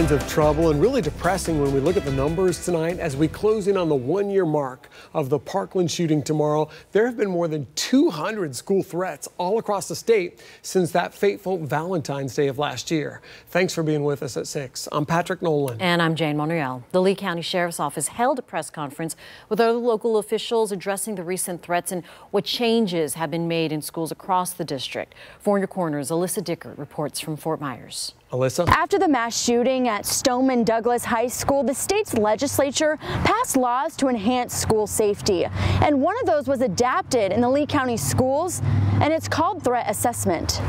signs of trouble, and really depressing when we look at the numbers tonight as we close in on the one-year mark of the Parkland shooting tomorrow. There have been more than 200 school threats all across the state since that fateful Valentine's Day of last year. Thanks for being with us at 6. I'm Patrick Nolan. And I'm Jane Monreal. The Lee County Sheriff's Office held a press conference with other local officials addressing the recent threats and what changes have been made in schools across the district. For Your Corner's Alyssa Dickert reports from Fort Myers. Alyssa? After the mass shooting at Stoneman Douglas High School, the state's legislature passed laws to enhance school safety. And one of those was adapted in the Lee County schools, and it's called threat assessment.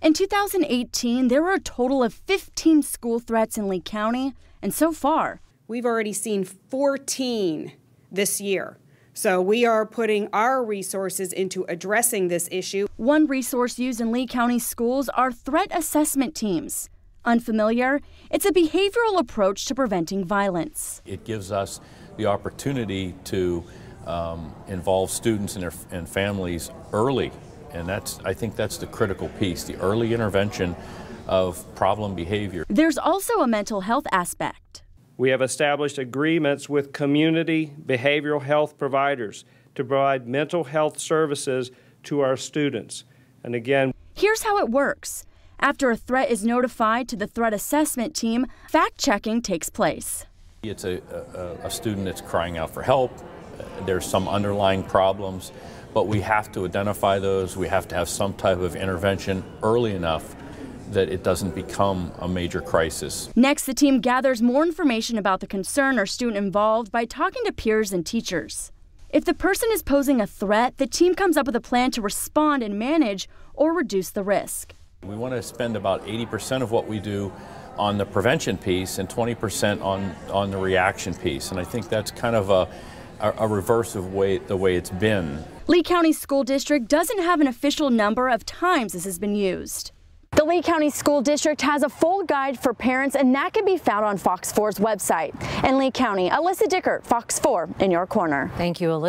In 2018, there were a total of 15 school threats in Lee County, and so far, we've already seen 14 this year. So we are putting our resources into addressing this issue. One resource used in Lee County schools are threat assessment teams. Unfamiliar? It's a behavioral approach to preventing violence. It gives us the opportunity to involve students and families early, and I think that's the critical piece, the early intervention of problem behavior. There's also a mental health aspect. We have established agreements with community behavioral health providers to provide mental health services to our students. And again, here's how it works. After a threat is notified to the threat assessment team, fact-checking takes place. It's a student that's crying out for help. There's some underlying problems, but we have to identify those. We have to have some type of intervention early enough that it doesn't become a major crisis. Next, the team gathers more information about the concern or student involved by talking to peers and teachers. If the person is posing a threat, the team comes up with a plan to respond and manage or reduce the risk. We want to spend about 80% of what we do on the prevention piece and 20% on the reaction piece. And I think that's kind of a reverse of the way it's been. Lee County School District doesn't have an official number of times this has been used. The Lee County School District has a full guide for parents, and that can be found on Fox 4's website. In Lee County, Alyssa Dickert, Fox 4 in your corner. Thank you, Alyssa.